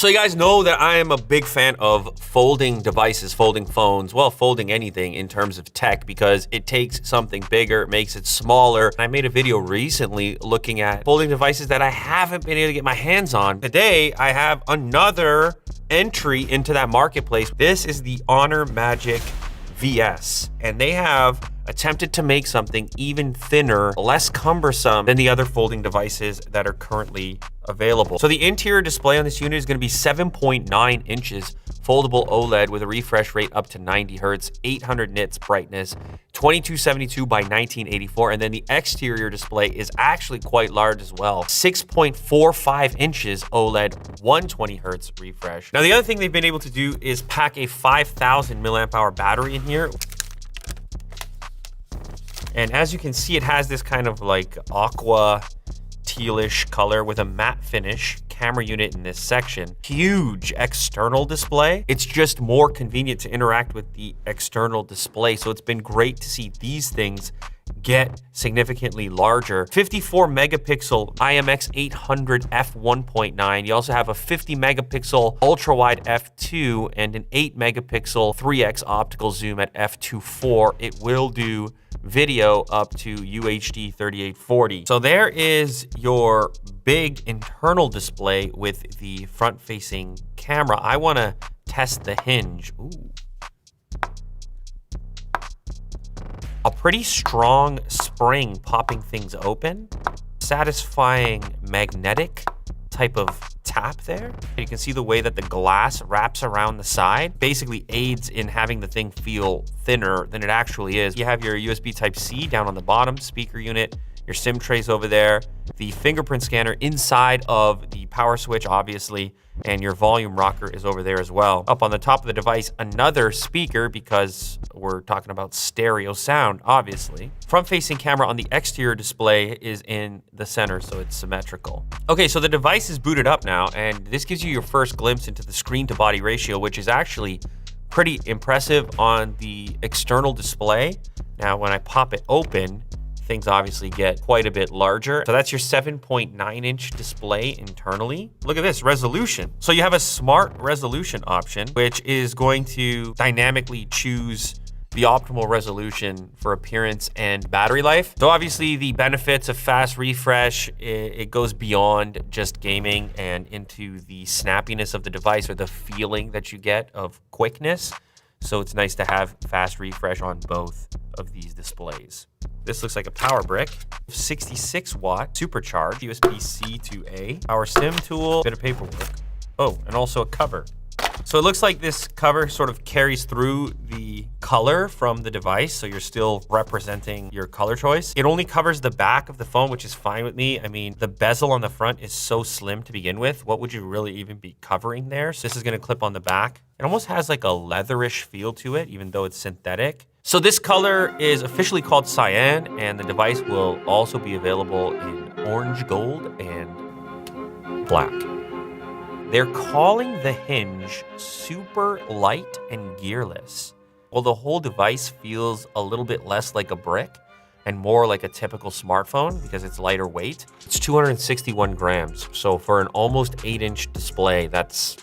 So you guys know that I am a big fan of folding devices, folding phones, well, folding anything in terms of tech because it takes something bigger, it makes it smaller. I made a video recently looking at folding devices that I haven't been able to get my hands on. Today, I have another entry into that marketplace. This is the Honor Magic VS, and they have attempted to make something even thinner, less cumbersome than the other folding devices that are currently available. So the interior display on this unit is going to be 7.9 inches, foldable OLED with a refresh rate up to 90 hertz, 800 nits brightness, 2272 by 1984, and then the exterior display is actually quite large as well, 6.45 inches OLED, 120 hertz refresh. Now the other thing they've been able to do is pack a 5,000 milliamp hour battery in here. And as you can see, it has this kind of like aqua tealish color with a matte finish camera unit in this section. Huge external display. It's just more convenient to interact with the external display. So it's been great to see these things get significantly larger. 54 megapixel IMX800 f1.9. You also have a 50 megapixel ultra wide f2 and an 8 megapixel 3x optical zoom at f2.4. It will do video up to UHD 3840. So there is your big internal display with the front-facing camera. I want to test the hinge. Ooh. A pretty strong spring popping things open. Satisfying magnetic type of tap there. You can see the way that the glass wraps around the side basically aids in having the thing feel thinner than it actually is. You have your USB Type-C down on the bottom, speaker unit, your SIM trays over there, the fingerprint scanner inside of the power switch, obviously, and your volume rocker is over there as well. Up on the top of the device, another speaker because we're talking about stereo sound, obviously. Front-facing camera on the exterior display is in the center, so it's symmetrical. Okay, so the device is booted up now, and this gives you your first glimpse into the screen-to-body ratio, which is actually pretty impressive on the external display. Now, when I pop it open, things obviously get quite a bit larger. So that's your 7.9 inch display internally. Look at this resolution. So you have a smart resolution option, which is going to dynamically choose the optimal resolution for appearance and battery life. So obviously the benefits of fast refresh, it goes beyond just gaming and into the snappiness of the device or the feeling that you get of quickness. So it's nice to have fast refresh on both of these displays. This looks like a power brick, 66 watt supercharged USB-C to A, power SIM tool, bit of paperwork. Oh, and also a cover. So it looks like this cover sort of carries through the color from the device, so you're still representing your color choice. It only covers the back of the phone, which is fine with me. I mean, the bezel on the front is so slim to begin with. What would you really even be covering there? So this is gonna clip on the back. It almost has like a leatherish feel to it, even though it's synthetic. So this color is officially called cyan, and the device will also be available in orange gold and black. They're calling the hinge super light and gearless. Well, the whole device feels a little bit less like a brick and more like a typical smartphone because it's lighter weight. It's 261 grams. So for an almost 8-inch display, that's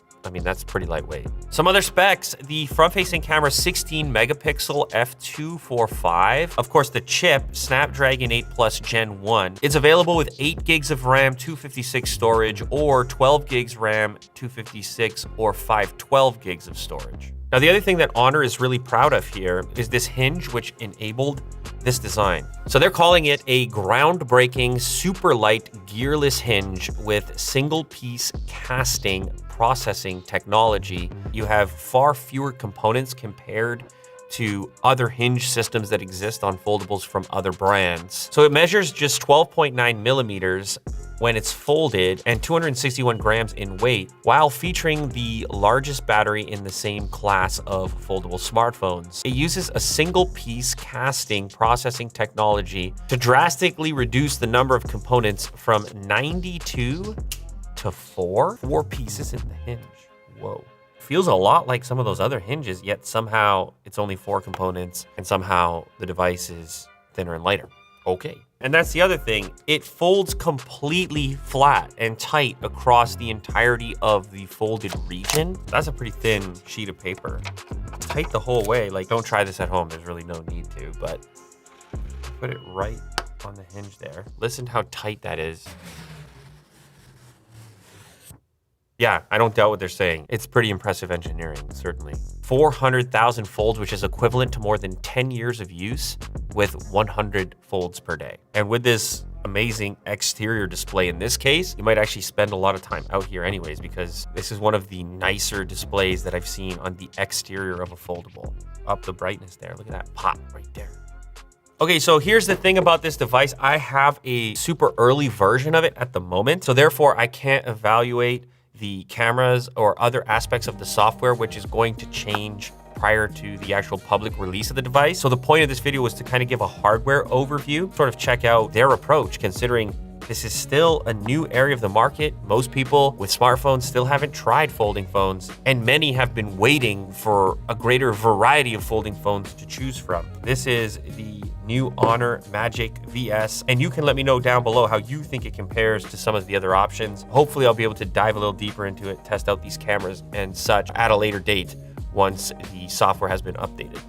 pretty lightweight. Some other specs, the front-facing camera, 16 megapixel f2.45. Of course, the chip, Snapdragon 8 Plus Gen 1. It's available with 8 gigs of RAM, 256 storage, or 12 gigs RAM, 256, or 512 gigs of storage. Now, the other thing that Honor is really proud of here is this hinge, which enabled this design. So they're calling it a groundbreaking, super light, gearless hinge with single-piece casting processing technology. You have far fewer components compared to other hinge systems that exist on foldables from other brands. So it measures just 12.9 millimeters when it's folded and 261 grams in weight, while featuring the largest battery in the same class of foldable smartphones. It uses a single-piece casting processing technology to drastically reduce the number of components from 92 to 4 pieces in the hinge. Whoa. Feels a lot like some of those other hinges, yet somehow it's only 4 components and somehow the device is thinner and lighter. Okay. And that's the other thing. It folds completely flat and tight across the entirety of the folded region. That's a pretty thin sheet of paper. Tight the whole way. Like, don't try this at home. There's really no need to, but put it right on the hinge there. Listen to how tight that is. Yeah, I don't doubt what they're saying. It's pretty impressive engineering, certainly. 400,000 folds, which is equivalent to more than 10 years of use with 100 folds per day. And with this amazing exterior display in this case, you might actually spend a lot of time out here anyways, because this is one of the nicer displays that I've seen on the exterior of a foldable. Up the brightness there, look at that pop right there. Okay, so here's the thing about this device. I have a super early version of it at the moment, so therefore I can't evaluate the cameras or other aspects of the software, which is going to change prior to the actual public release of the device. So the point of this video was to kind of give a hardware overview, sort of check out their approach, considering this is still a new area of the market. Most people with smartphones still haven't tried folding phones, and many have been waiting for a greater variety of folding phones to choose from. This is the new Honor Magic VS, and you can let me know down below how you think it compares to some of the other options. Hopefully I'll be able to dive a little deeper into it, test out these cameras and such at a later date once the software has been updated.